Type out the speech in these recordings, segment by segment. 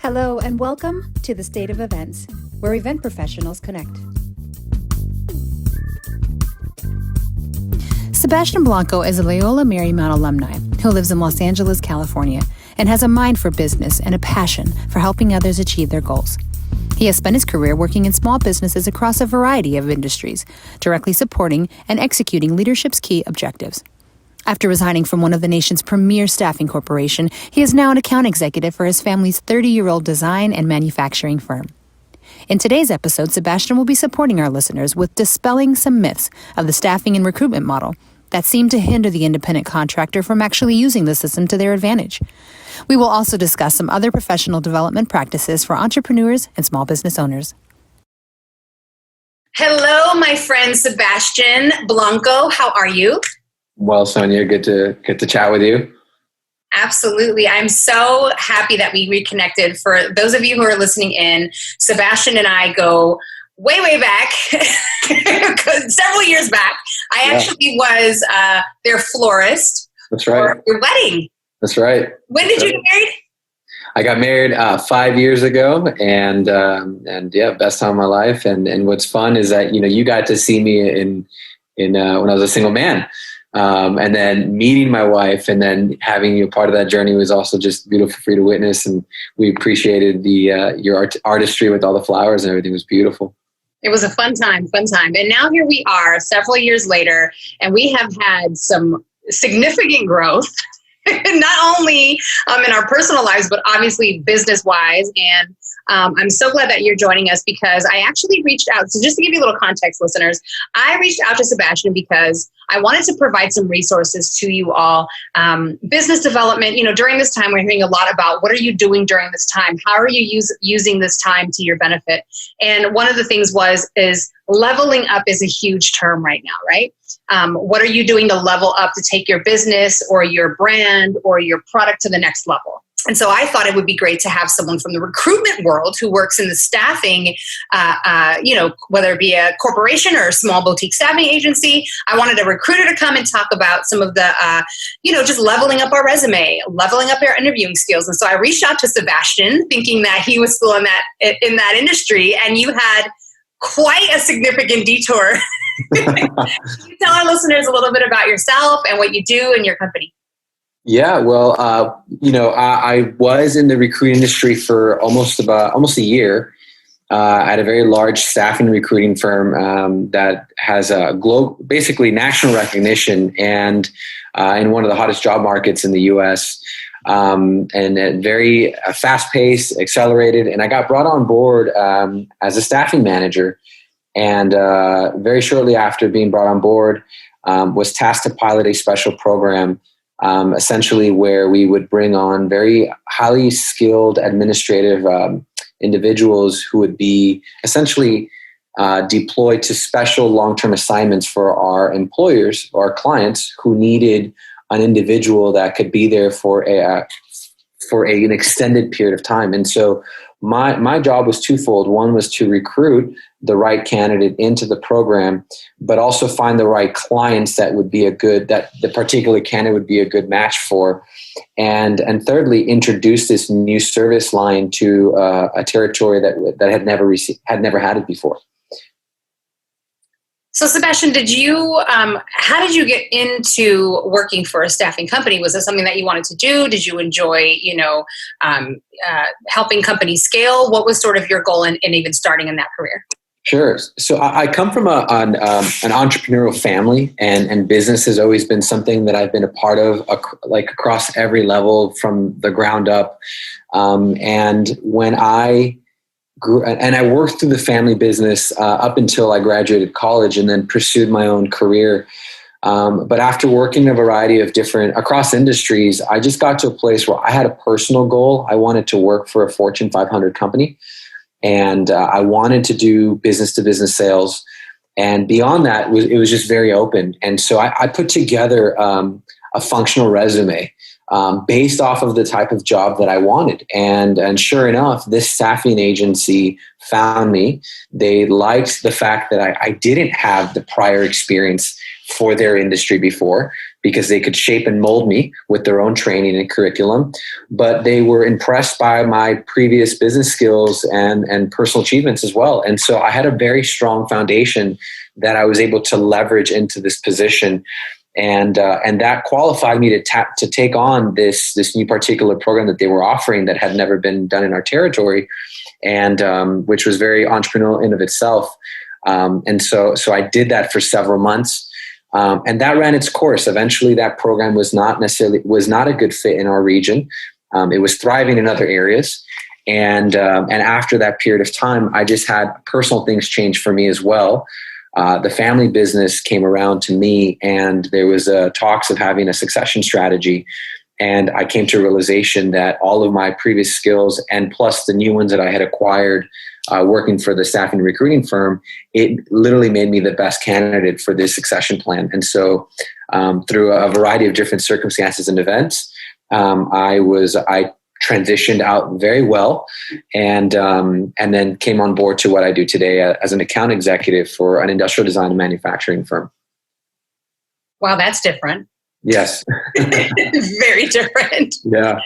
Hello and welcome to the State of Events, where event professionals connect. Sebastian Blanco is a Loyola Marymount alumni who lives in Los Angeles, California, and has a mind for business and a passion for helping others achieve their goals. He has spent his career working in small businesses across a variety of industries, directly supporting and executing leadership's key objectives. After resigning from one of the nation's premier staffing corporation, he is now an account executive for his family's 30-year-old design and manufacturing firm. In today's episode, Sebastian will be supporting our listeners with dispelling some myths of the staffing and recruitment model that seem to hinder the independent contractor from actually using the system to their advantage. We will also discuss some other professional development practices for entrepreneurs and small business owners. Hello, my friend Sebastian Blanco. How are you? Well, Sonia, good to chat with you. Absolutely. I'm so happy that we reconnected. For those of you who are listening in, Sebastian and I go way, way back, several years back. I actually was their florist. That's right. For your wedding. That's right. When did you get married? I got married 5 years ago, and yeah, best time of my life. And what's fun is that you got to see me in when I was a single man. And then meeting my wife and then having you a part of that journey was also just beautiful for you to witness. And we appreciated your artistry with all the flowers and everything. Was beautiful. It was a fun time. And now here we are several years later, and we have had some significant growth, not only in our personal lives, but obviously business-wise. And I'm so glad that you're joining us because I actually reached out. So just to give you a little context, listeners, I reached out to Sebastian because I wanted to provide some resources to you all. Business development, during this time, we're hearing a lot about what are you doing during this time? How are you using this time to your benefit? And one of the things is leveling up is a huge term right now, right? What are you doing to level up to take your business or your brand or your product to the next level? And so I thought it would be great to have someone from the recruitment world who works in the staffing, whether it be a corporation or a small boutique staffing agency. I wanted a recruiter to come and talk about some of the, just leveling up our resume, leveling up our interviewing skills. And so I reached out to Sebastian thinking that he was still in that industry, and you had quite a significant detour. Can you tell our listeners a little bit about yourself and what you do in your company? Yeah, well, I was in the recruiting industry for almost a year at a very large staffing recruiting firm that has a basically national recognition and in one of the hottest job markets in the U.S. And very fast-paced, accelerated. And I got brought on board as a staffing manager. And very shortly after being brought on board, was tasked to pilot a special program. Essentially where we would bring on very highly skilled administrative individuals who would be essentially deployed to special long-term assignments for our employers or our clients who needed an individual that could be there for an extended period of time. And so my job was twofold. One was to recruit the right candidate into the program, but also find the right clients that the particular candidate would be a good match for. And thirdly, introduce this new service line to a territory that had never had it before. So Sebastian, how did you get into working for a staffing company? Was this something that you wanted to do? Did you enjoy, helping companies scale? What was sort of your goal in even starting in that career? Sure. So I come from an entrepreneurial family, and business has always been something that I've been a part of, across every level from the ground up. And when I grew, and I worked through the family business up until I graduated college, and then pursued my own career. But after working a variety of across industries, I just got to a place where I had a personal goal. I wanted to work for a Fortune 500 company. And I wanted to do business-to-business sales. And beyond that, it was just very open. And so I put together a functional resume based off of the type of job that I wanted. And sure enough, this staffing agency found me. They liked the fact that I didn't have the prior experience for their industry before. because they could shape and mold me with their own training and curriculum, but they were impressed by my previous business skills and personal achievements as well. And so I had a very strong foundation that I was able to leverage into this position. And that qualified me to take on this new particular program that they were offering that had never been done in our territory, and which was very entrepreneurial in of itself. And so I did that for several months, and that ran its course. Eventually, that program was not a good fit in our region. It was thriving in other areas, and after that period of time, I just had personal things change for me as well. The family business came around to me, and there was talks of having a succession strategy. And I came to a realization that all of my previous skills, and plus the new ones that I had acquired working for the staffing and recruiting firm, it literally made me the best candidate for this succession plan. And so through a variety of different circumstances and events, I transitioned out very well, and then came on board to what I do today as an account executive for an industrial design and manufacturing firm. Wow, that's different. Yes. Very different. Yeah.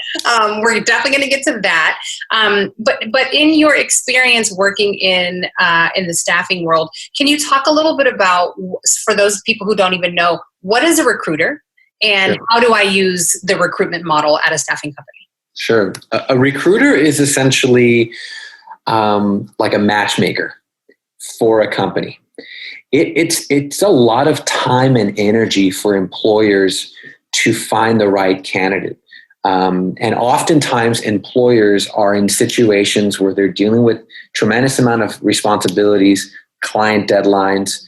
We're definitely going to get to that. But in your experience working in the staffing world, can you talk a little bit about, for those people who don't even know, what is a recruiter, and Sure. how do I use the recruitment model at a staffing company? Sure. A recruiter is essentially like a matchmaker for a company. It's a lot of time and energy for employers to find the right candidate. And oftentimes employers are in situations where they're dealing with tremendous amount of responsibilities, client deadlines,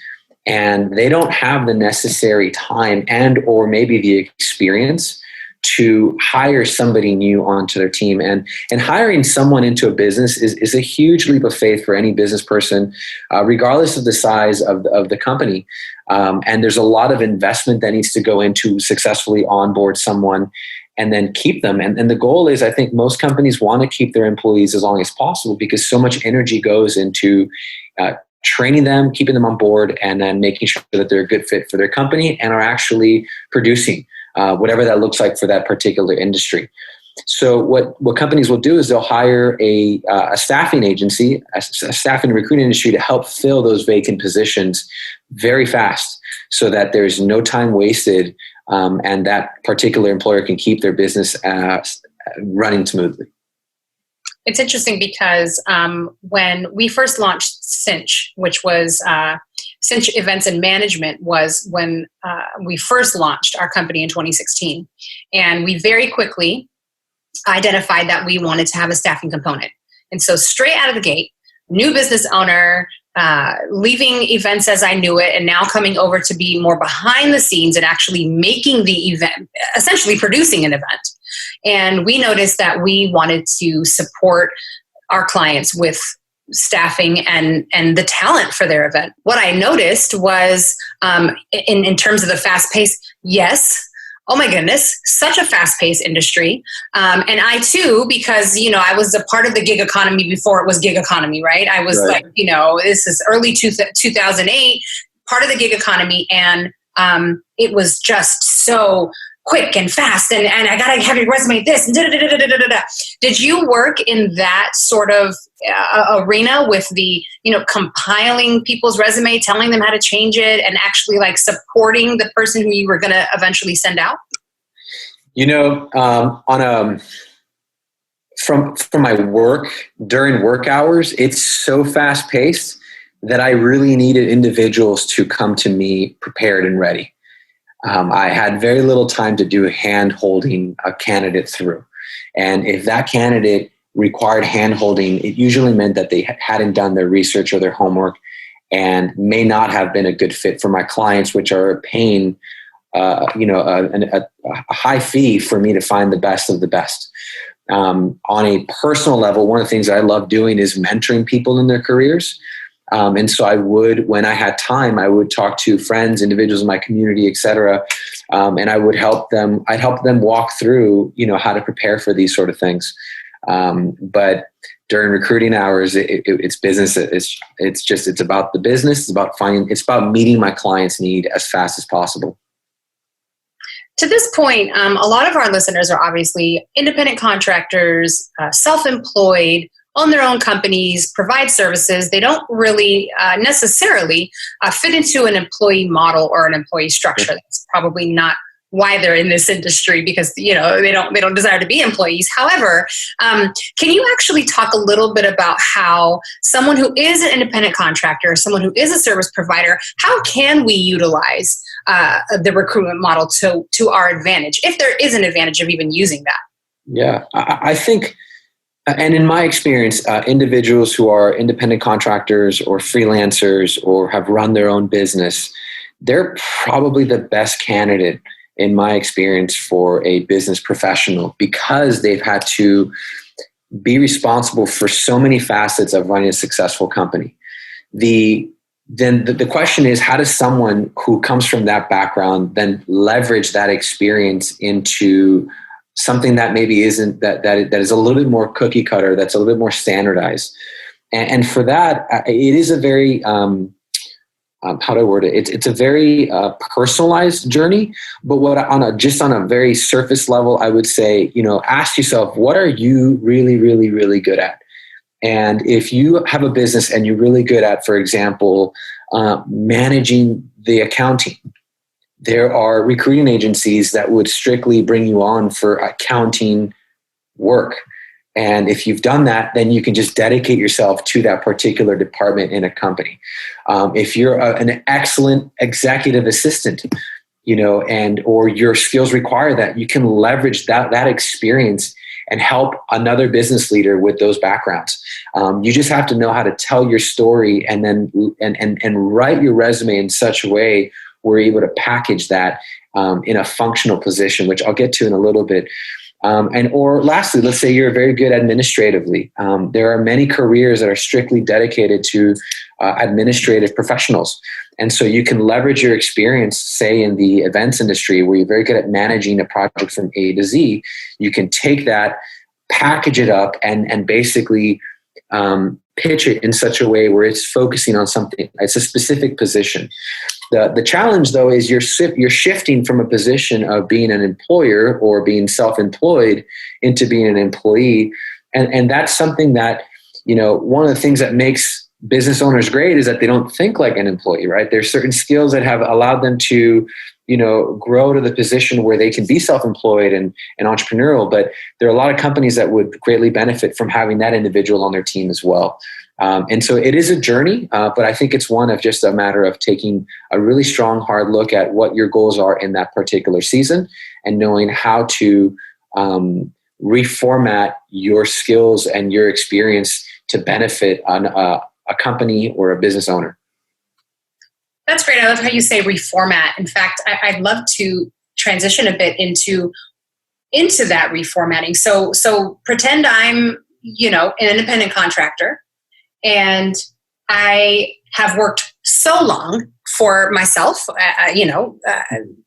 and they don't have the necessary time and or maybe the experience to hire somebody new onto their team. And hiring someone into a business is a huge leap of faith for any business person, regardless of the size of the company. And there's a lot of investment that needs to go into successfully onboard someone and then keep them. And the goal is, I think most companies want to keep their employees as long as possible, because so much energy goes into training them, keeping them on board, and then making sure that they're a good fit for their company and are actually producing whatever that looks like for that particular industry. So what companies will do is they'll hire a staffing agency, a staffing and recruiting industry, to help fill those vacant positions very fast, so that there's no time wasted, and that particular employer can keep their business running smoothly. It's interesting because when we first launched Cinch, which was Cinch Events and Management, was when we first launched our company in 2016. And we very quickly identified that we wanted to have a staffing component. And so straight out of the gate, new business owner, leaving events as I knew it, and now coming over to be more behind the scenes and actually making the event, essentially producing an event. And we noticed that we wanted to support our clients with staffing and the talent for their event. What I noticed was in terms of the fast pace, yes, oh my goodness, such a fast-paced industry. And I too, because, I was a part of the gig economy before it was gig economy, right? I was Right. This is early 2008, part of the gig economy. And it was just so quick and fast. And I got to have your resume this. And da-da-da-da-da-da-da. Did you work in that sort of arena with the, compiling people's resume, telling them how to change it, and actually like supporting the person who you were going to eventually send out? From my work during work hours, it's so fast paced that I really needed individuals to come to me prepared and ready. I had very little time to do hand holding a candidate through. And if that candidate required hand holding, it usually meant that they hadn't done their research or their homework and may not have been a good fit for my clients, which are paying a high fee for me to find the best of the best. On a personal level, one of the things that I love doing is mentoring people in their careers. And so I would, when I had time, I would talk to friends, individuals in my community, et cetera. And I would help them. I'd help them walk through, how to prepare for these sort of things. But during recruiting hours, it's business. It's about the business. It's about meeting my client's need as fast as possible. To this point, a lot of our listeners are obviously independent contractors, self-employed, own their own companies, provide services. They don't really necessarily fit into an employee model or an employee structure. That's probably not why they're in this industry, because they don't desire to be employees. However, can you actually talk a little bit about how someone who is an independent contractor, someone who is a service provider, how can we utilize the recruitment model to our advantage, if there is an advantage of even using that? Yeah, I think, and in my experience, individuals who are independent contractors or freelancers or have run their own business, they're probably the best candidate, in my experience, for a business professional, because they've had to be responsible for so many facets of running a successful company. Then the question is, how does someone who comes from that background then leverage that experience into something that maybe isn't that is a little bit more cookie cutter, that's a little bit more standardized? And for that, it is a very how do I word it? It's a very personalized journey. But on a very surface level, I would say, ask yourself, what are you really, really, really good at? And if you have a business and you're really good at, for example, managing the accounting, there are recruiting agencies that would strictly bring you on for accounting work. And if you've done that, then you can just dedicate yourself to that particular department in a company. If you're an excellent executive assistant, or your skills require that, you can leverage that experience and help another business leader with those backgrounds. You just have to know how to tell your story and then and write your resume in such a way where you're able to package that in a functional position, which I'll get to in a little bit. Or lastly, let's say you're very good administratively. There are many careers that are strictly dedicated to administrative professionals. And so you can leverage your experience, say in the events industry, where you're very good at managing a project from A to Z. You can take that, package it up, and basically pitch it in such a way where it's focusing on something. It's a specific position. The challenge, though, is you're shifting from a position of being an employer or being self-employed into being an employee. And that's something that, one of the things that makes business owners great is that they don't think like an employee, right? There's certain skills that have allowed them to, grow to the position where they can be self-employed and entrepreneurial. But there are a lot of companies that would greatly benefit from having that individual on their team as well. And so it is a journey, but I think it's one of just a matter of taking a really strong, hard look at what your goals are in that particular season and knowing how to reformat your skills and your experience to benefit on a company or a business owner. That's great. I love how you say reformat. In fact, I'd love to transition a bit into that reformatting. So pretend I'm, an independent contractor, and I have worked so long for myself,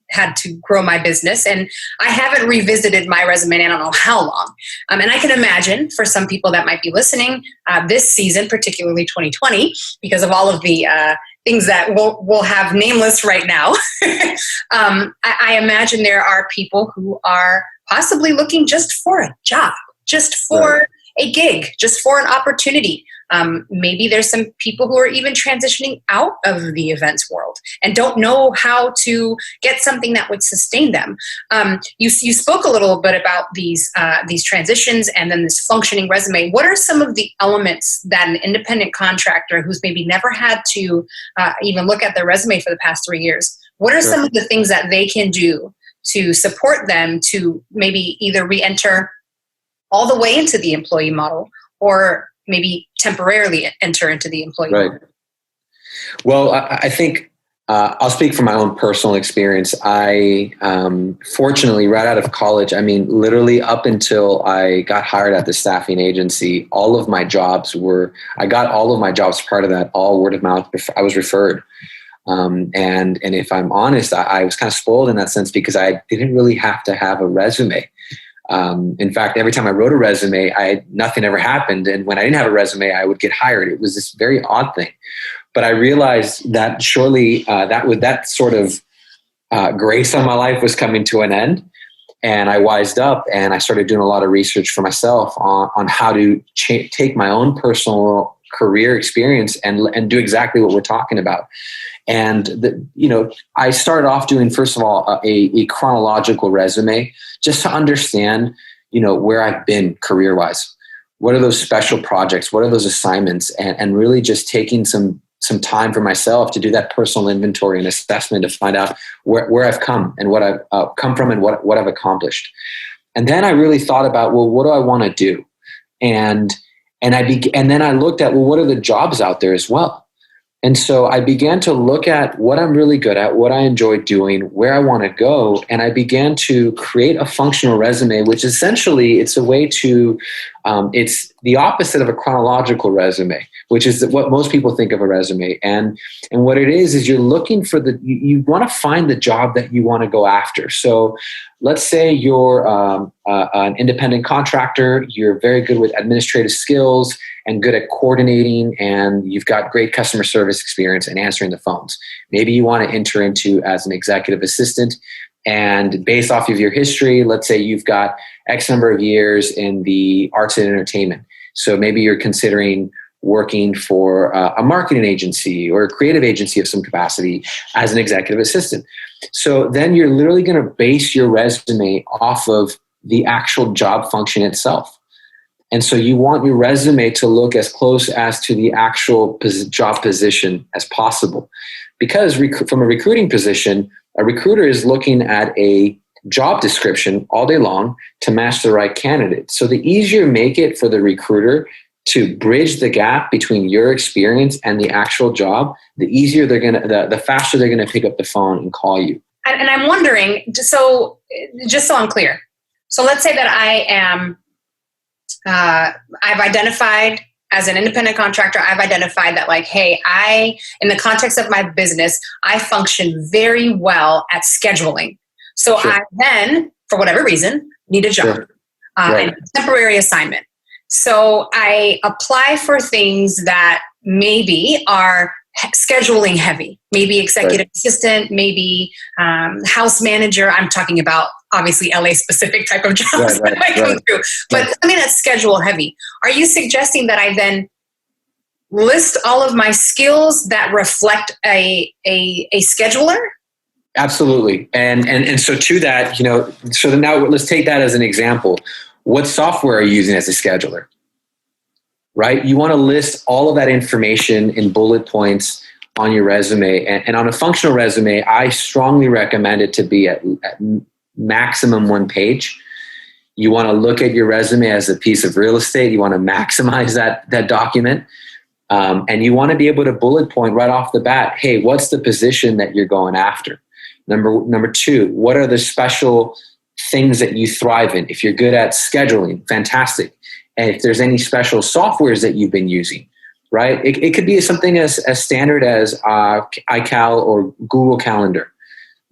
had to grow my business, and I haven't revisited my resume in I don't know how long. And I can imagine for some people that might be listening this season, particularly 2020, because of all of the things that we'll have nameless right now. I imagine there are people who are possibly looking just for a job, just for a gig, just for an opportunity. Maybe there's some people who are even transitioning out of the events world and don't know how to get something that would sustain them. You spoke a little bit about these transitions and then this functioning resume. What are some of the elements that an independent contractor who's maybe never had to even look at their resume for the past 3 years, what are some of the things that they can do to support them to maybe either re-enter all the way into the employee model or maybe temporarily enter into the employee model? Right. Well, I think I'll speak from my own personal experience. I fortunately, right out of college, literally up until I got hired at the staffing agency, all of my jobs part of that, all word of mouth. I was referred. And if I'm honest, I was kind of spoiled in that sense because I didn't really have to have a resume. In fact, every time I wrote a resume, nothing ever happened. And when I didn't have a resume, I would get hired. It was this very odd thing. But I realized that surely that sort of grace on my life was coming to an end. And I wised up and I started doing a lot of research for myself on how to take my own personal career experience and do exactly what we're talking about. And I started off doing, first of all, a chronological resume just to understand, where I've been career-wise. What are those special projects? What are those assignments? And really just taking some time for myself to do that personal inventory and assessment to find out where I've come and what I've come from and what I've accomplished. And then I really thought about, well, what do I want to do? And then I looked at, well, what are the jobs out there as well? And so I began to look at what I'm really good at, what I enjoy doing, where I want to go. And I began to create a functional resume, which essentially it's a way to, it's the opposite of a chronological resume, which is what most people think of a resume. And what it is you're looking for you want to find the job that you want to go after. So let's say you're an independent contractor, you're very good with administrative skills and good at coordinating, and you've got great customer service experience and answering the phones. Maybe you want to enter into as an executive assistant, and based off of your history, let's say you've got X number of years in the arts and entertainment. So maybe you're considering working for a marketing agency or a creative agency of some capacity as an executive assistant. So then you're literally going to base your resume off of the actual job function itself. And so you want your resume to look as close as to the actual job position as possible. Because from a recruiting position, a recruiter is looking at a job description all day long to match the right candidate. So the easier you make it for the recruiter to bridge the gap between your experience and the actual job, the easier the faster they're going to pick up the phone and call you. And I'm wondering, just so I'm clear. So let's say that I am, I've identified as an independent contractor, I've identified that hey, in the context of my business, I function very well at scheduling. So sure. I then, for whatever reason, need a job, sure. Right. And a temporary assignment. So I apply for things that maybe are scheduling heavy, maybe executive right. assistant, maybe house manager. I'm talking about obviously LA specific type of jobs that might come through, but something that's schedule heavy. Are you suggesting that I then list all of my skills that reflect a scheduler? Absolutely. And so to that, so now let's take that as an example. What software are you using as a scheduler? Right? You want to list all of that information in bullet points on your resume. And on a functional resume, I strongly recommend it to be at maximum 1 page. You want to look at your resume as a piece of real estate. You want to maximize that document. And you want to be able to bullet point right off the bat, hey, what's the position that you're going after? Number 2, what are the special things that you thrive in? If you're good at scheduling, fantastic. And if there's any special softwares that you've been using, right? It could be something as standard as iCal or Google Calendar.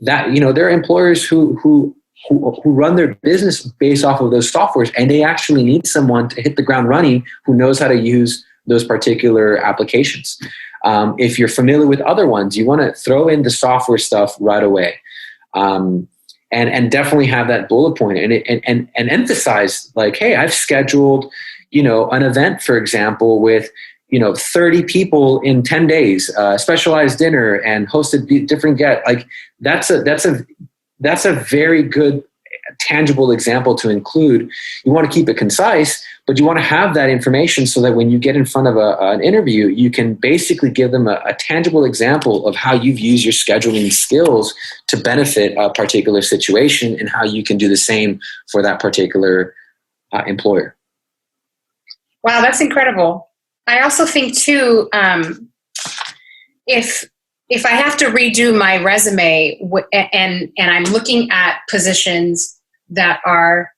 That, there are employers who run their business based off of those softwares, and they actually need someone to hit the ground running who knows how to use those particular applications. If you're familiar with other ones, you want to throw in the software stuff right away. And definitely have that bullet point and emphasize hey, I've scheduled, an event, for example, with, 30 people in 10 days, specialized dinner and hosted different guests. That's a very good tangible example to include. You want to keep it concise, but you want to have that information so that when you get in front of an interview, you can basically give them a tangible example of how you've used your scheduling skills to benefit a particular situation and how you can do the same for that particular employer. Wow, that's incredible. I also think too, if I have to redo my resume and I'm looking at positions that are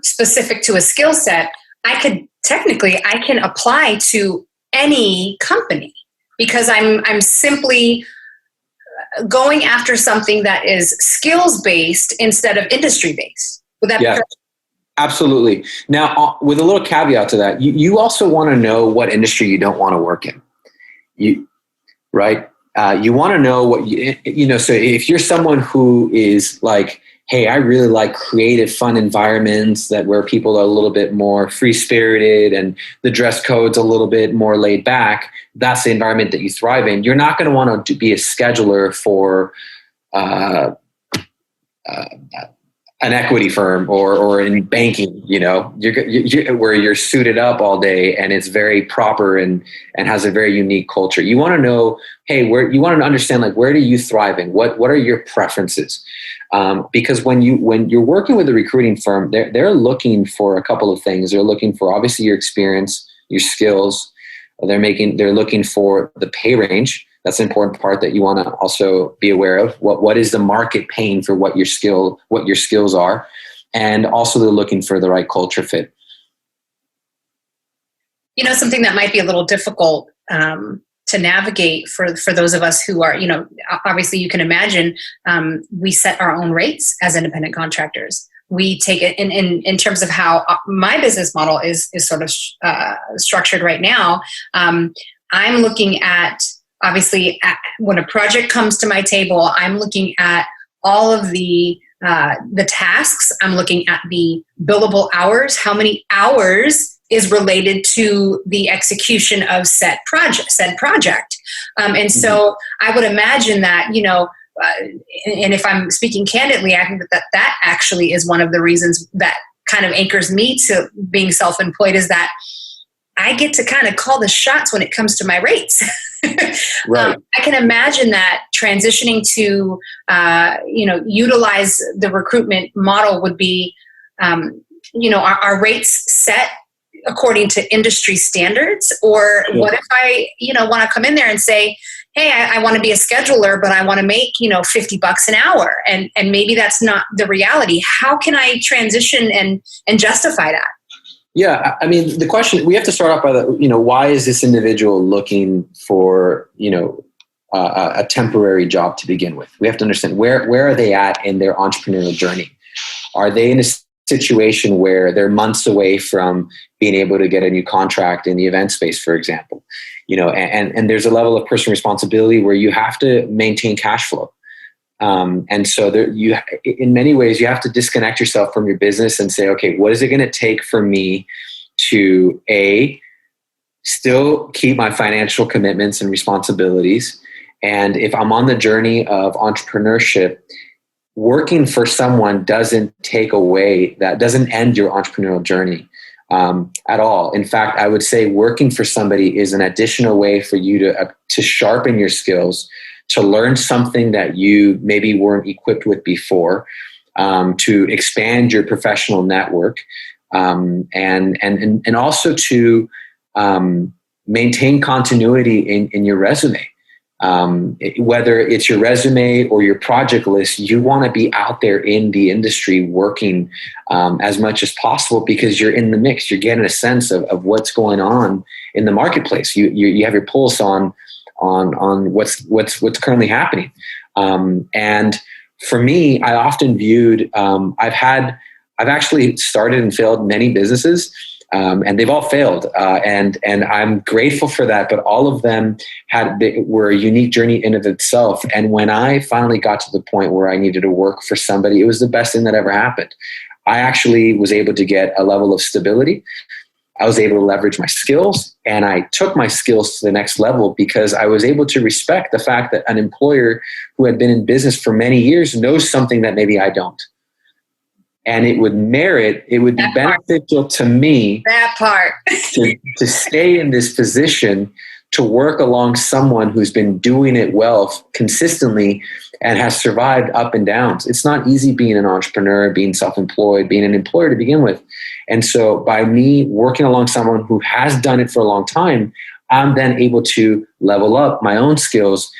specific to a skill set, I can apply to any company because I'm simply going after something that is skills based instead of industry based. Would that be correct? Absolutely. Now, with a little caveat to that, you also want to know what industry you don't want to work in. Right? you want to know what so if you're someone who is like, hey, I really like creative, fun environments where people are a little bit more free spirited and the dress code's a little bit more laid back, that's the environment that you thrive in. You're not going to want to be a scheduler for an equity firm or in banking. You're where you're suited up all day and it's very proper and has a very unique culture. You want to know, hey, where you want to understand, like, where do you thrive in? What are your preferences? Because when you're working with a recruiting firm, they're looking for a couple of things. They're looking for obviously your experience, your skills. They're looking for the pay range. That's an important part that you want to also be aware of. What is the market paying for what your skills are, and also they're looking for the right culture fit. Something that might be a little difficult to navigate for those of us who are, obviously you can imagine, we set our own rates as independent contractors. We take it in terms of how my business model is sort of structured right now. I'm looking at, obviously, when a project comes to my table, I'm looking at all of the tasks. I'm looking at the billable hours, how many hours is related to the execution of said project. And so I would imagine that, and if I'm speaking candidly, I think that actually is one of the reasons that kind of anchors me to being self-employed, is that I get to kind of call the shots when it comes to my rates. Right. I can imagine that transitioning to, utilize the recruitment model would be, our rates set according to industry standards. Or what if I, want to come in there and say, hey, I want to be a scheduler, but I want to make, $50 an hour. And maybe that's not the reality. How can I transition and justify that? Yeah, I mean, the question, we have to start off by why is this individual looking for, a temporary job to begin with? We have to understand where are they at in their entrepreneurial journey? Are they in a situation where they're months away from being able to get a new contract in the event space, for example? And there's a level of personal responsibility where you have to maintain cash flow. And so in many ways, you have to disconnect yourself from your business and say, okay, what is it going to take for me to still keep my financial commitments and responsibilities? And if I'm on the journey of entrepreneurship, working for someone doesn't end your entrepreneurial journey at all. In fact, I would say working for somebody is an additional way for you to sharpen your skills, to learn something that you maybe weren't equipped with before, to expand your professional network, and also to maintain continuity in your resume. Whether it's your resume or your project list, you want to be out there in the industry working as much as possible, because you're in the mix. You're getting a sense of what's going on in the marketplace. You have your pulse on what's currently happening. And for me, I often viewed, I've actually started and failed many businesses, and they've all failed. And I'm grateful for that, but all of them were a unique journey in of itself. And when I finally got to the point where I needed to work for somebody, it was the best thing that ever happened. I actually was able to get a level of stability. I was able to leverage my skills, and I took my skills to the next level because I was able to respect the fact that an employer who had been in business for many years knows something that maybe I don't. And it would be beneficial to me to stay in this position, to work along someone who's been doing it well consistently and has survived up and downs. It's not easy being an entrepreneur, being self-employed, being an employer to begin with. And so by me working along someone who has done it for a long time, I'm then able to level up my own skills.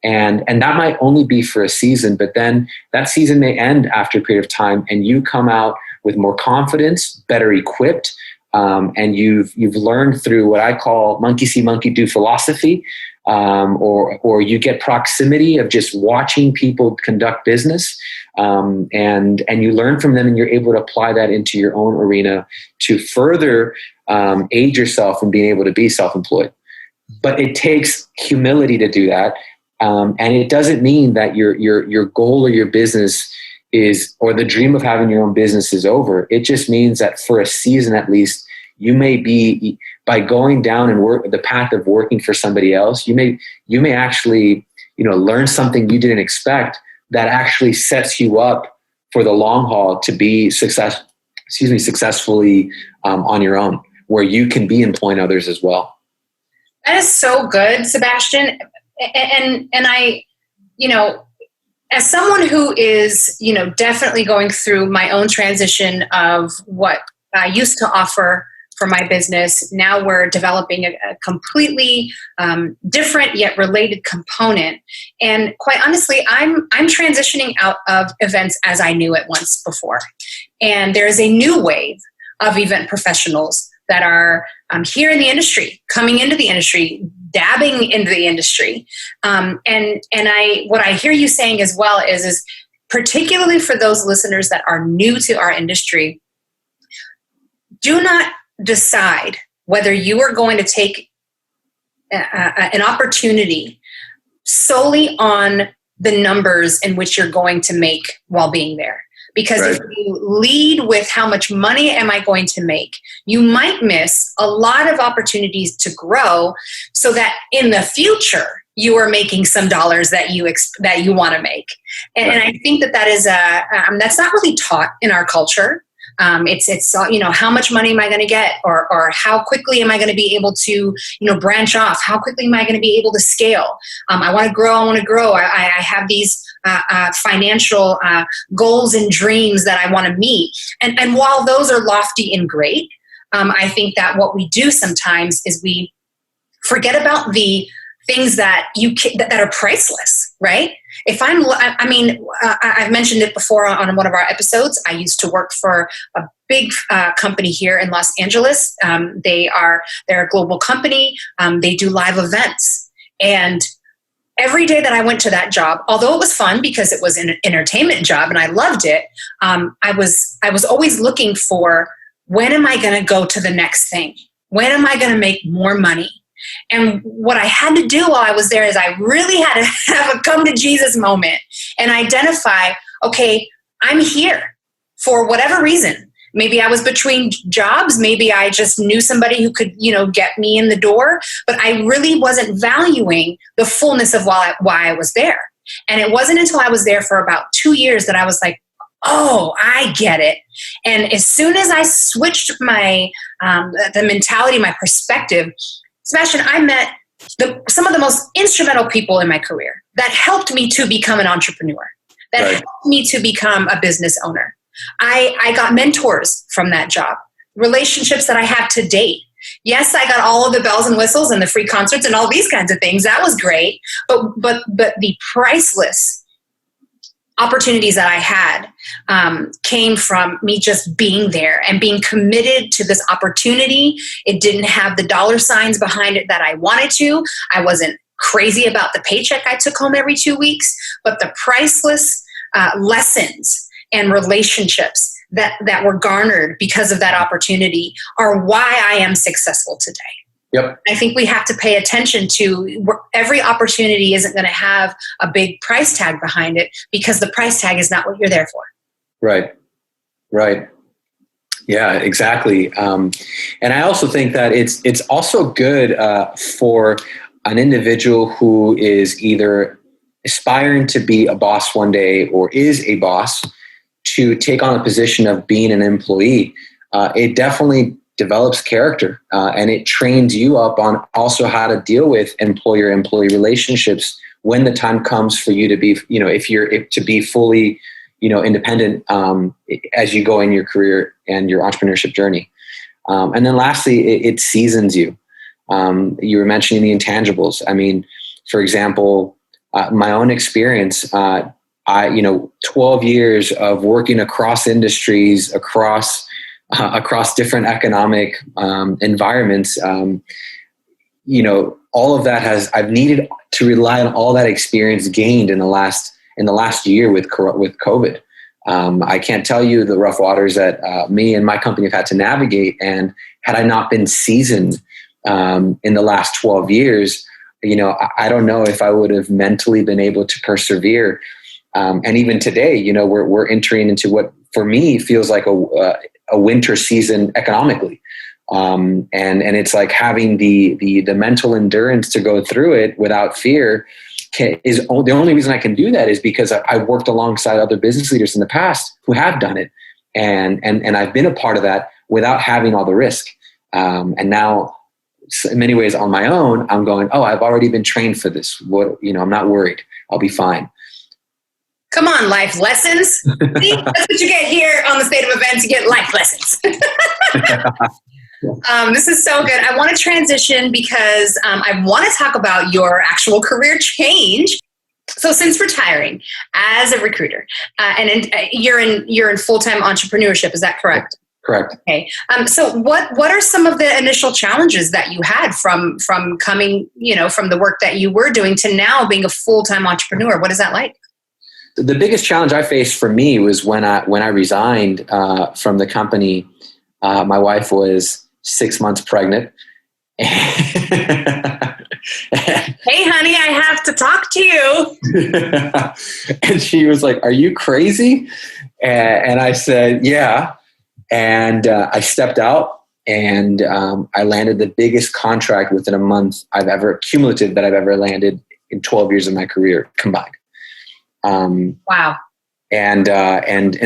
And that might only be for a season, but then that season may end after a period of time, and you come out with more confidence, better equipped, and you've learned through what I call monkey see, monkey do philosophy, or you get proximity of just watching people conduct business, and you learn from them, and you're able to apply that into your own arena to further aid yourself in being able to be self-employed. But it takes humility to do that. And it doesn't mean that your goal or your business is, or the dream of having your own business is over. It just means that for a season at least, you may be, by going down and work the path of working for somebody else, you may actually, learn something you didn't expect that actually sets you up for the long haul to be successfully on your own, where you can be employing others as well. That is so good, Sebastian. And I, as someone who is, definitely going through my own transition of what I used to offer for my business, now we're developing a completely different yet related component. And quite honestly, I'm transitioning out of events as I knew it once before. And there is a new wave of event professionals that are here in the industry, coming into the industry, dabbing into the industry. And what I hear you saying as well is particularly for those listeners that are new to our industry, do not decide whether you are going to take an opportunity solely on the numbers in which you're going to make while being there. Because if you lead with how much money am I going to make, you might miss a lot of opportunities to grow so that in the future you are making some dollars that you want to make. And I think that is that's not really taught in our culture. It's how much money am I going to get, or how quickly am I going to be able to branch off? How quickly am I going to be able to scale? I want to grow. I have these financial goals and dreams that I want to meet. And while those are lofty and great, I think that what we do sometimes is we forget about the things that that are priceless, right? If I've mentioned it before on one of our episodes. I used to work for a big company here in Los Angeles. They're a global company. They do live events. And every day that I went to that job, although it was fun because it was an entertainment job and I loved it, I was always looking for, when am I going to go to the next thing? When am I going to make more money? And what I had to do while I was there is I really had to have a come to Jesus moment and identify, okay, I'm here for whatever reason. Maybe I was between jobs. Maybe I just knew somebody who could, get me in the door. But I really wasn't valuing the fullness of why I was there. And it wasn't until I was there for about 2 years that I was like, oh, I get it. And as soon as I switched my the mentality, my perspective, Sebastian, I met some of the most instrumental people in my career that helped me to become an entrepreneur, that helped me to become a business owner. I got mentors from that job, relationships that I have to date. Yes, I got all of the bells and whistles and the free concerts and all these kinds of things. That was great. But the priceless opportunities that I had came from me just being there and being committed to this opportunity. It didn't have the dollar signs behind it that I wanted to. I wasn't crazy about the paycheck I took home every 2 weeks, but the priceless lessons and relationships that were garnered because of that opportunity are why I am successful today. Yep. I think we have to pay attention to every opportunity isn't going to have a big price tag behind it, because the price tag is not what you're there for. Right. Yeah, exactly. And I also think that it's also good for an individual who is either aspiring to be a boss one day or is a boss to take on a position of being an employee. It definitely develops character, and it trains you up on also how to deal with employer-employee relationships when the time comes for you to be, to be fully, independent as you go in your career and your entrepreneurship journey. And then lastly, it seasons you. You were mentioning the intangibles. I mean, for example, my own experience, 12 years of working across industries, across different economic environments, all of that I've needed to rely on all that experience gained in the last year with COVID. I can't tell you the rough waters that me and my company have had to navigate. And had I not been seasoned in the last 12 years, I don't know if I would have mentally been able to persevere. And even today, we're entering into what for me feels like a winter season economically. And it's like having the mental endurance to go through it without fear is the only reason I can do that is because I worked alongside other business leaders in the past who have done it. And I've been a part of that without having all the risk. And now in many ways on my own, I'm going, I've already been trained for this. I'm not worried. I'll be fine. Come on, life lessons. See, that's what you get here on the State of Events. You get life lessons. This is so good. I want to transition because I want to talk about your actual career change. So since retiring as a recruiter, you're in full-time entrepreneurship, is that correct? Correct. Okay. So what are some of the initial challenges that you had from coming, from the work that you were doing to now being a full-time entrepreneur? What is that like? The biggest challenge I faced for me was when I resigned from the company. My wife was 6 months pregnant. Hey, honey, I have to talk to you. And she was like, "Are you crazy?" And I said, "Yeah." And I stepped out and I landed the biggest contract within a month cumulative that I've ever landed in 12 years of my career combined. Wow. And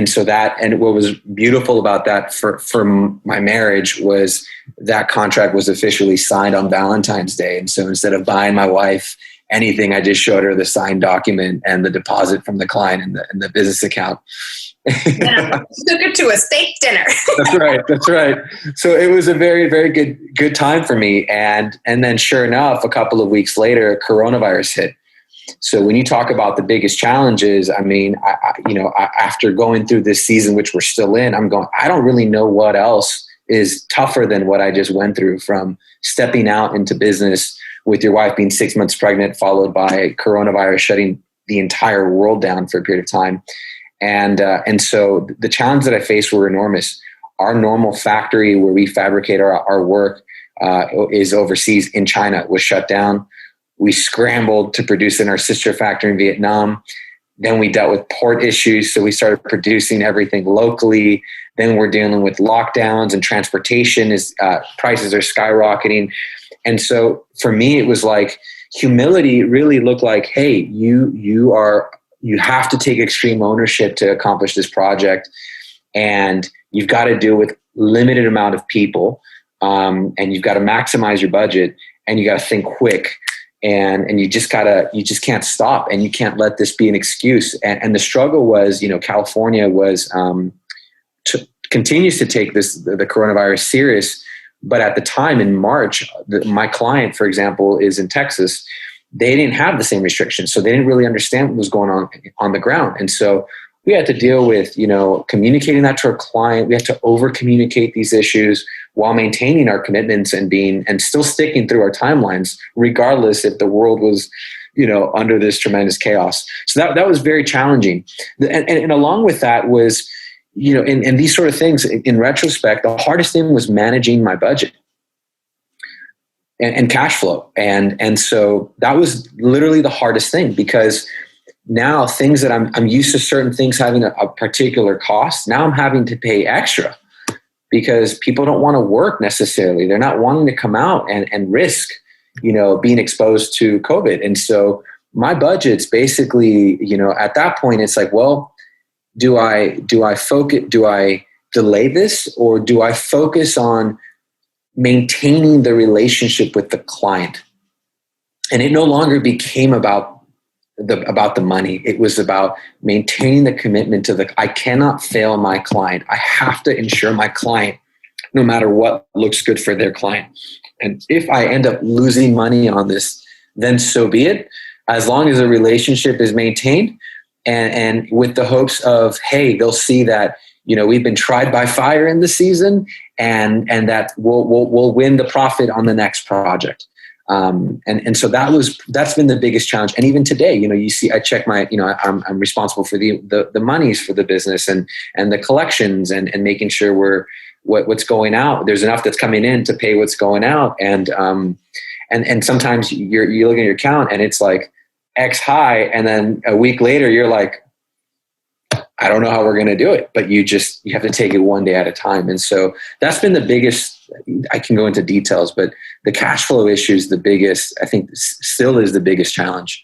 so and what was beautiful about that for my marriage was that contract was officially signed on Valentine's Day. And so instead of buying my wife anything, I just showed her the signed document and the deposit from the client in the business account. Yeah, took her to a steak dinner. That's right. So it was a very, very good time for me. And then sure enough, a couple of weeks later, coronavirus hit. So when you talk about the biggest challenges, I mean, after going through this season, which we're still in, I don't really know what else is tougher than what I just went through, from stepping out into business with your wife being 6 months pregnant, followed by coronavirus shutting the entire world down for a period of time. And so the challenges that I faced were enormous. Our normal factory where we fabricate our work is overseas in China. It was shut down. We scrambled to produce in our sister factory in Vietnam. Then we dealt with port issues, so we started producing everything locally. Then we're dealing with lockdowns and transportation prices are skyrocketing. And so for me, it was like humility really looked like, hey, you have to take extreme ownership to accomplish this project, and you've got to deal with limited amount of people, and you've got to maximize your budget, and you got to think quick. And you just can't stop, and you can't let this be an excuse. And the struggle was, California continues to take the coronavirus serious. But at the time in March, my client, for example, is in Texas. They didn't have the same restrictions. So they didn't really understand what was going on the ground. And so we had to deal with, communicating that to our client. We had to over communicate these issues while maintaining our commitments and still sticking through our timelines, regardless if the world was, under this tremendous chaos. So that was very challenging. And along with that was, in these sort of things, in retrospect, the hardest thing was managing my budget and cash flow. And so that was literally the hardest thing, because now things that I'm used to certain things having a particular cost, now I'm having to pay extra because people don't want to work necessarily. They're not wanting to come out and risk, being exposed to COVID. And so my budget's basically, at that point, it's like, well, do I delay this, or do I focus on maintaining the relationship with the client? And it no longer became about the money. It was about maintaining the commitment to I cannot fail my client. I have to ensure my client, no matter what looks good for their client. And if I end up losing money on this, then so be it, as long as the relationship is maintained, and with the hopes of, hey, they'll see that, we've been tried by fire in the season, and that we'll win the profit on the next project. And so that's been the biggest challenge. And even today, you see, I check my, I'm responsible for the monies for the business and the collections and making sure what's going out, there's enough that's coming in to pay what's going out. And And sometimes you look at your account and it's like X high. And then a week later, you're like, I don't know how we're going to do it, but you have to take it one day at a time. And so that's been the biggest. I can go into details, but the cash flow issue is the biggest, I think still is the biggest challenge.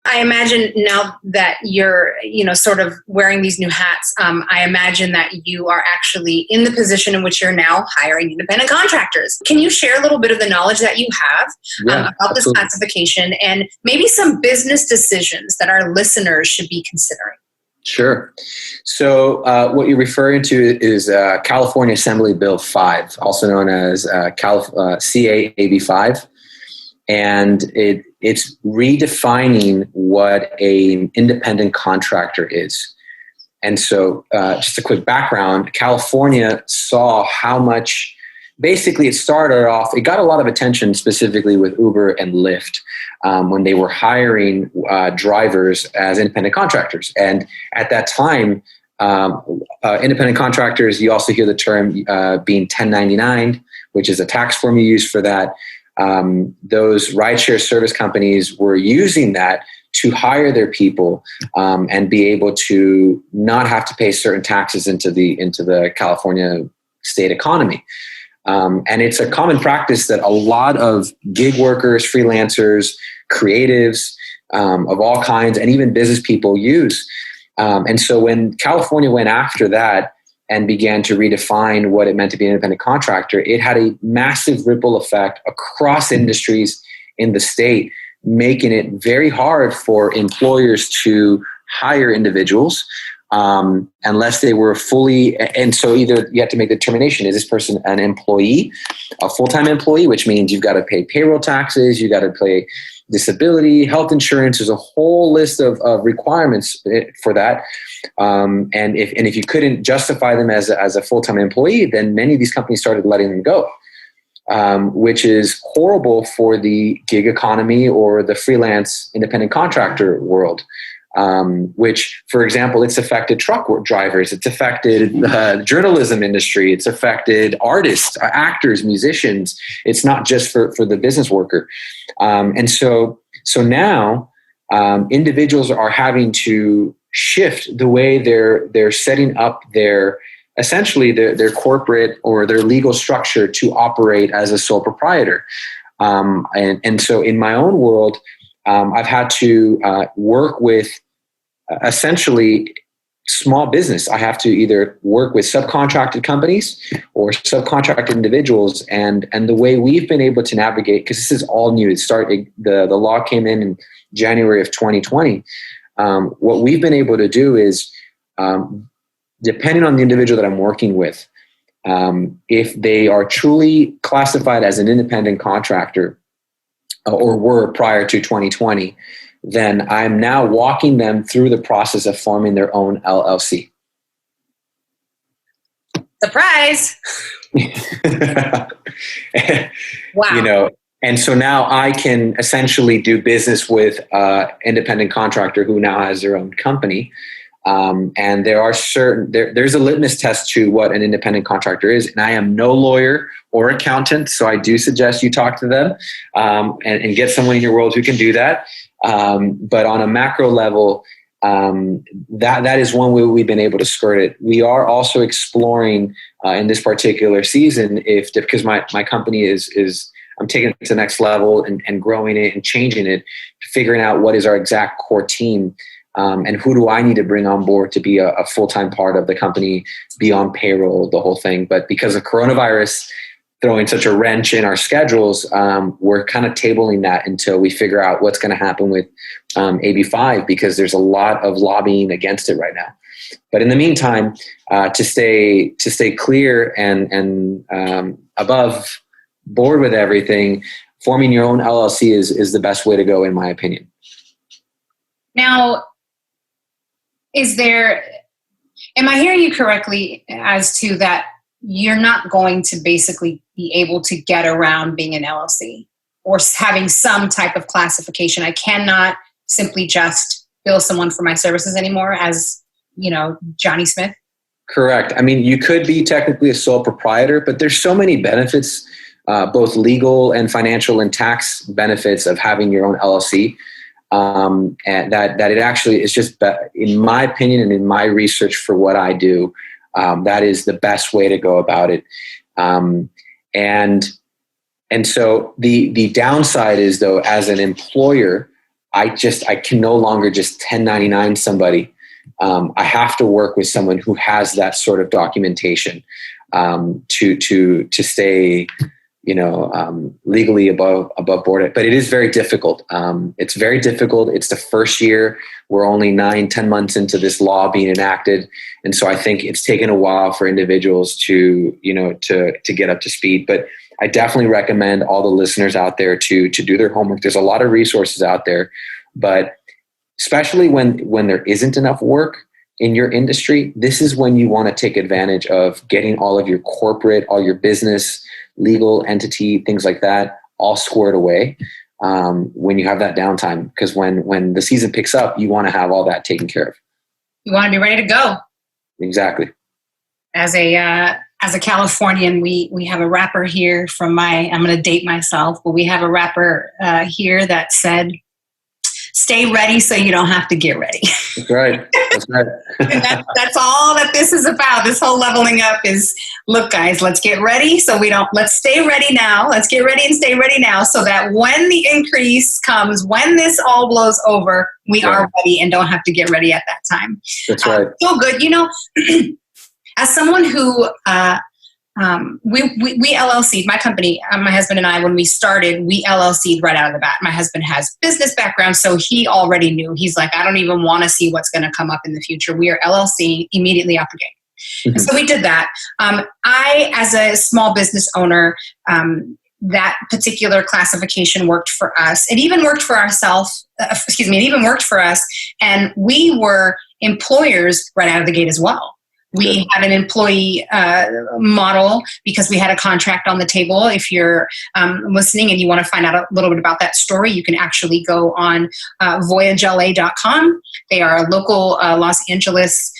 I imagine now that you're, sort of wearing these new hats, I imagine that you are actually in the position in which you're now hiring independent contractors. Can you share a little bit of the knowledge that you have about absolutely. this classification and maybe some business decisions that our listeners should be considering? Sure. So what you're referring to is California Assembly Bill 5, also known as CA-AB 5. And it's redefining what an independent contractor is. And so just a quick background, California saw how much, basically it started off, it got a lot of attention specifically with Uber and Lyft when they were hiring drivers as independent contractors. And at that time, independent contractors, you also hear the term being 1099, which is a tax form you use for that. Those rideshare service companies were using that to hire their people and be able to not have to pay certain taxes into the California state economy. And it's a common practice that a lot of gig workers, freelancers, creatives of all kinds, and even business people use. And so when California went after that and began to redefine what it meant to be an independent contractor, it had a massive ripple effect across industries in the state, making it very hard for employers to hire individuals unless they were fully, and so either you have to make the determination, is this person an employee, a full-time employee, which means you've got to pay payroll taxes, you got to pay disability, health insurance. There's a whole list of requirements for that. And if you couldn't justify them as a full-time employee, then many of these companies started letting them go, which is horrible for the gig economy or the freelance independent contractor world. Which, for example, it's affected truck drivers, it's affected the journalism industry, it's affected artists, actors, musicians. It's not just for the business worker. And so now individuals are having to shift the way they're setting up essentially their corporate or their legal structure to operate as a sole proprietor. And so in my own world, I've had to work with essentially small business. I have to either work with subcontracted companies or subcontracted individuals. And the way we've been able to navigate, because this is all new, the law came in January of 2020. What we've been able to do is, depending on the individual that I'm working with, if they are truly classified as an independent contractor, or were prior to 2020, then I'm now walking them through the process of forming their own LLC. Surprise! Wow. And so now I can essentially do business with an independent contractor who now has their own company. And there are there's a litmus test to what an independent contractor is. And I am no lawyer or accountant, so I do suggest you talk to them and get someone in your world who can do that. But on a macro level, that is one way we've been able to skirt it. We are also exploring in this particular season, because my company is I'm taking it to the next level and growing it and changing it, figuring out what is our exact core team. And who do I need to bring on board to be a full-time part of the company, be on payroll, the whole thing. But because of coronavirus throwing such a wrench in our schedules, we're kind of tabling that until we figure out what's going to happen with AB5, because there's a lot of lobbying against it right now. But in the meantime, to stay clear and above board with everything, forming your own LLC is the best way to go, in my opinion. Now, am I hearing you correctly as to that you're not going to basically be able to get around being an LLC or having some type of classification? I cannot simply just bill someone for my services anymore as, Johnny Smith? Correct. I mean, you could be technically a sole proprietor, but there's so many benefits both legal and financial and tax benefits of having your own LLC. And that it actually is just, in my opinion and in my research for what I do, that is the best way to go about it. And so the downside is, though, as an employer, I can no longer just 1099 somebody. I have to work with someone who has that sort of documentation to stay, legally above board. But it is very difficult. It's very difficult. It's the first year. We're only 9-10 months into this law being enacted. And so I think it's taken a while for individuals to get up to speed. But I definitely recommend all the listeners out there to do their homework. There's a lot of resources out there, but especially when there isn't enough work in your industry, this is when you want to take advantage of getting all of your corporate, all your business, legal entity, things like that, all squared away when you have that downtime. Because when the season picks up, you want to have all that taken care of. You want to be ready to go. Exactly. As a Californian, we have a rapper here I'm going to date myself, but we have a rapper here that said, "Stay ready so you don't have to get ready." That's right. That's right. And that's all that this is about. This whole leveling up is, look, guys, let's get ready. Let's stay ready now. Let's get ready and stay ready now so that when the increase comes, when this all blows over, we are ready and don't have to get ready at that time. That's right. So good. As someone who, we LLC'd, my company, my husband and I, when we started, we LLC'd right out of the bat. My husband has business background, so he already knew. He's like, I don't even want to see what's going to come up in the future. We are LLC immediately out the gate. Mm-hmm. So we did that. I, as a small business owner, that particular classification worked for us. It even worked for ourselves. It even worked for us. And we were employers right out of the gate as well. We had an employee model because we had a contract on the table. If you're listening and you want to find out a little bit about that story, you can actually go on voyagela.com. They are a local Los Angeles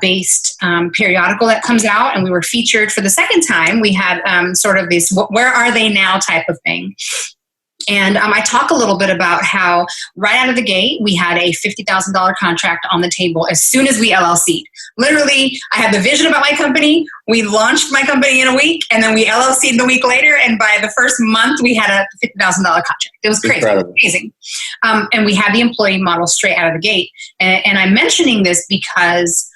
based periodical that comes out, and we were featured for the second time. We had sort of this "where are they now" type of thing. And I talk a little bit about how right out of the gate, we had a $50,000 contract on the table as soon as we LLC'd. Literally, I had the vision about my company. We launched my company in a week, and then we LLC'd the week later. And by the first month, we had a $50,000 contract. It was crazy. It was amazing. And we had the employee model straight out of the gate. And I'm mentioning this because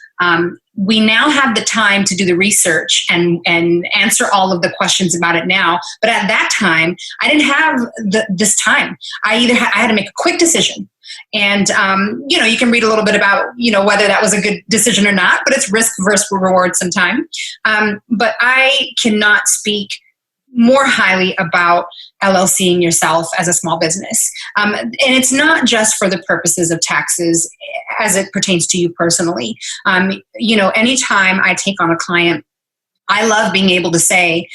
we now have the time to do the research and answer all of the questions about it now. But at that time, I didn't have this time. I had to make a quick decision. And, you can read a little bit about, whether that was a good decision or not, but it's risk versus reward sometime. But I cannot speak more highly about LLCing yourself as a small business. And it's not just for the purposes of taxes as it pertains to you personally. Anytime I take on a client, I love being able to say,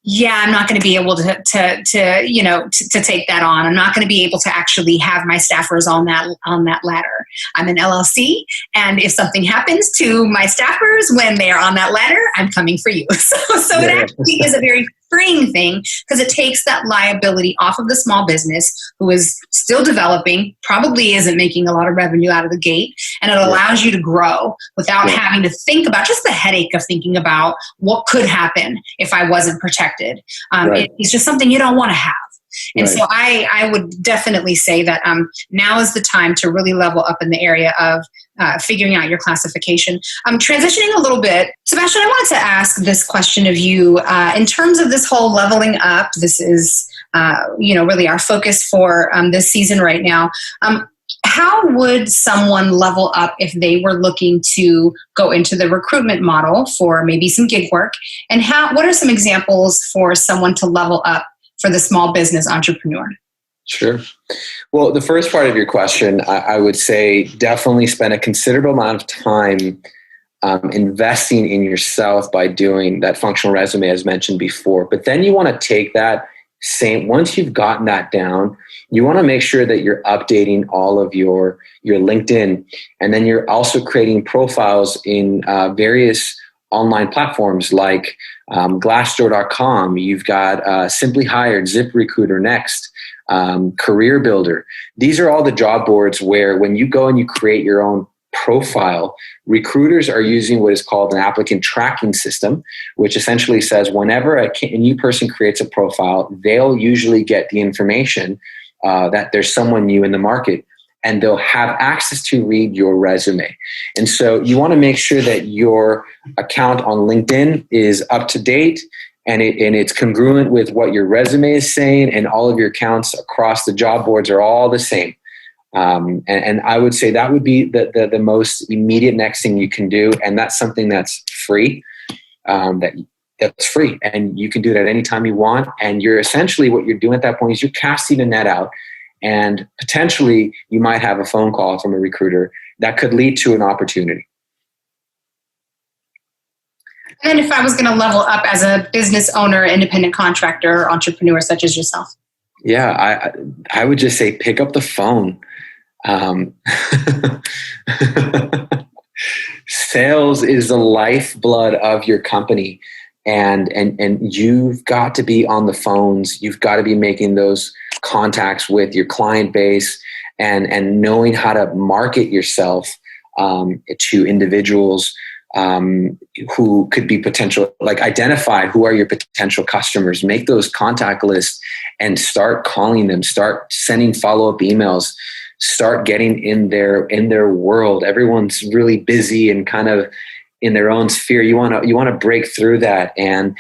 yeah, I'm not going to be able to take that on. I'm not going to be able to actually have my staffers on that ladder. I'm an LLC, and if something happens to my staffers when they are on that ladder, I'm coming for you. So it actually is a very freeing thing because it takes that liability off of the small business who is still developing, probably isn't making a lot of revenue out of the gate, and it allows you to grow without having to think about just the headache of thinking about what could happen if I wasn't protected. It's just something you don't want to have. And so I would definitely say that now is the time to really level up in the area of figuring out your classification. Transitioning a little bit, Sebastian, I wanted to ask this question of you in terms of this whole leveling up. This is, really our focus for this season right now. How would someone level up if they were looking to go into the recruitment model for maybe some gig work? And what are some examples for someone to level up for the small business entrepreneur? Sure. Well, the first part of your question, I would say definitely spend a considerable amount of time investing in yourself by doing that functional resume as mentioned before. But then you want to take that once you've gotten that down, you want to make sure that you're updating all of your LinkedIn. And then you're also creating profiles in various online platforms like Glassdoor.com. You've got Simply Hired, ZipRecruiter, Next, Career Builder. These are all the job boards where when you go and you create your own profile, recruiters are using what is called an applicant tracking system, which essentially says whenever a new person creates a profile, they'll usually get the information that there's someone new in the market, and they'll have access to read your resume. And so you want to make sure that your account on LinkedIn is up to date and it's congruent with what your resume is saying, and all of your accounts across the job boards are all the same. And I would say that would be the most immediate next thing you can do. And that's something that's free, that's free. And you can do it at any time you want. And you're essentially, what you're doing at that point is you're casting a net out, and potentially you might have a phone call from a recruiter that could lead to an opportunity. And if I was going to level up as a business owner, independent contractor, or entrepreneur such as yourself? Yeah, I would just say pick up the phone. Sales is the lifeblood of your company, and you've got to be on the phones. You've got to be making those contacts with your client base, and knowing how to market yourself to individuals who could be potential, like identify who are your potential customers, make those contact lists and start calling them, start sending follow-up emails, start getting in their world. Everyone's really busy and kind of in their own sphere. You want to break through that. And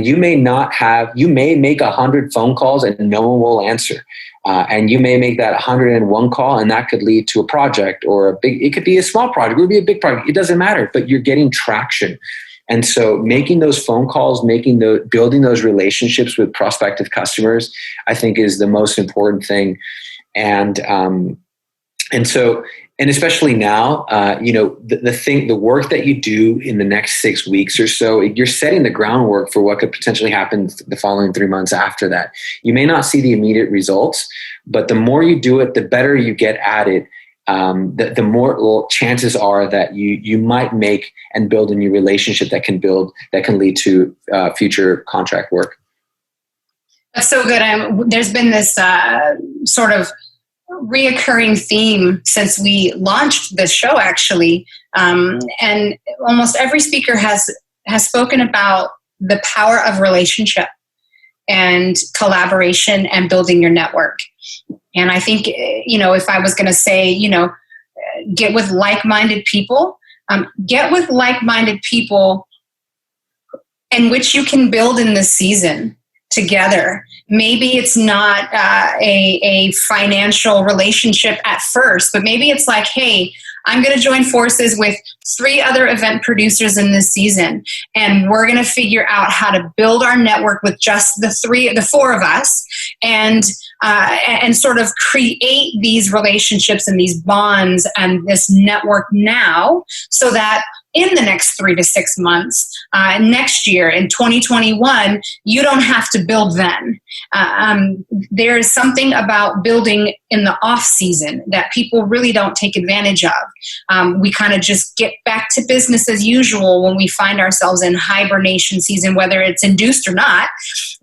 you may make 100 phone calls and no one will answer. And you may make that 101 call, and that could lead to a project, or it could be a small project, it could be a big project. It doesn't matter, but you're getting traction. And so making those phone calls, building those relationships with prospective customers, I think is the most important thing. And especially now, the work that you do in the next 6 weeks or so, you're setting the groundwork for what could potentially happen the following 3 months after that. You may not see the immediate results, but the more you do it, the better you get at it. The more chances are that you might make and build a new relationship that can lead to future contract work. That's so good. There's been this sort of reoccurring theme since we launched this show, actually, and almost every speaker has spoken about the power of relationship and collaboration and building your network. And I think, if I was going to say, get with like-minded people, in which you can build in this season together. Maybe it's not a financial relationship at first, but maybe it's like, hey, I'm going to join forces with 3 other event producers in this season, and we're going to figure out how to build our network with just the 4 of us, and sort of create these relationships and these bonds and this network now, so that in the next 3 to 6 months, next year in 2021, you don't have to build then. There is something about building in the off season that people really don't take advantage of. We kind of just get back to business as usual when we find ourselves in hibernation season, whether it's induced or not,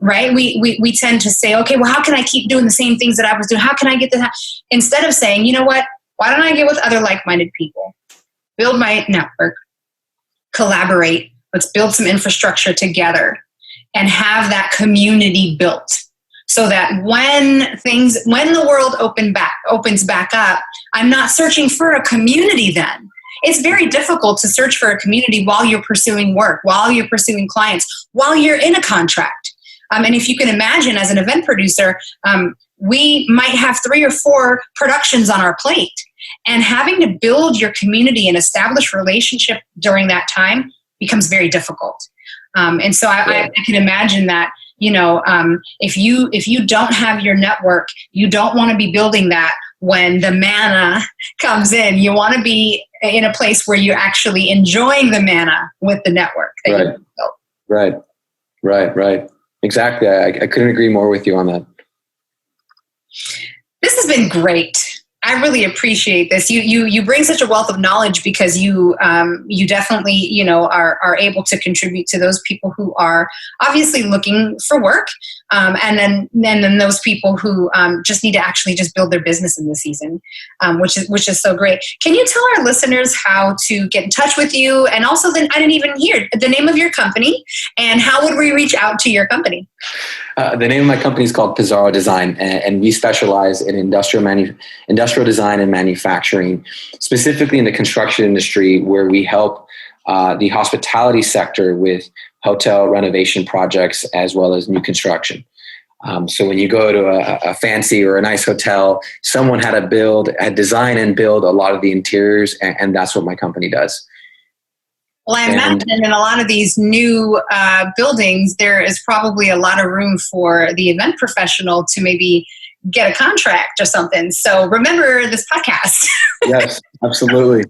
right? We tend to say, okay, well, how can I keep doing the same things that I was doing? How can I get that? Instead of saying, you know what, why don't I get with other like-minded people, build my network, collaborate, let's build some infrastructure together and have that community built, so that when the world opens back up, I'm not searching for a community then. It's very difficult to search for a community while you're pursuing work, while you're pursuing clients, while you're in a contract. And if you can imagine, as an event producer, we might have 3 or 4 productions on our plate. And having to build your community and establish relationship during that time becomes very difficult. And so I can imagine that, if you don't have your network, you don't want to be building that when the manna comes in. You want to be in a place where you're actually enjoying the manna with the network that you built. Right. Exactly. I couldn't agree more with you on that. This has been great. I really appreciate this. You bring such a wealth of knowledge because you definitely are able to contribute to those people who are obviously looking for work, and then those people who just need to actually just build their business in the season, which is so great. Can you tell our listeners how to get in touch with you, and also then I didn't even hear the name of your company, and how would we reach out to your company? The name of my company is called Pizarro Design, and we specialize in industrial design and manufacturing, specifically in the construction industry, where we help the hospitality sector with hotel renovation projects as well as new construction. So when you go to a fancy or a nice hotel, someone had to design and build a lot of the interiors, and that's what my company does. Well, I imagine in a lot of these new buildings, there is probably a lot of room for the event professional to maybe get a contract or something. So remember this podcast. Yes, absolutely.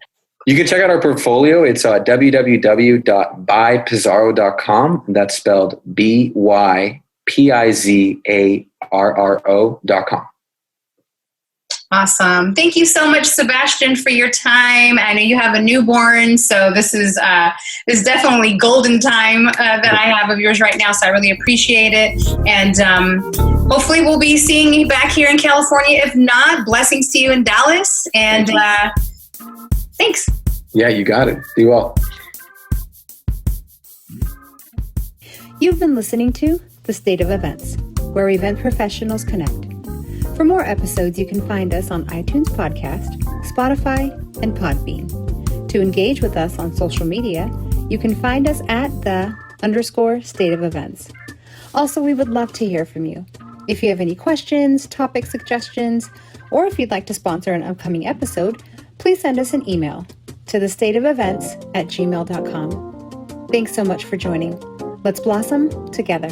You can check out our portfolio. It's www.bypizarro.com. That's spelled BYPIZARRO.com. Awesome. Thank you so much, Sebastian, for your time. I know you have a newborn, so this is definitely golden time that I have of yours right now, so I really appreciate it. And hopefully we'll be seeing you back here in California. If not, blessings to you in Dallas. And thanks. Yeah, you got it. Be well. You've been listening to The State of Events, where event professionals connect. For more episodes, you can find us on iTunes Podcast, Spotify, and Podbean. To engage with us on social media, you can find us at _state of events. Also, we would love to hear from you. If you have any questions, topic suggestions, or if you'd like to sponsor an upcoming episode, please send us an email to thestateofevents@gmail.com. Thanks so much for joining. Let's blossom together.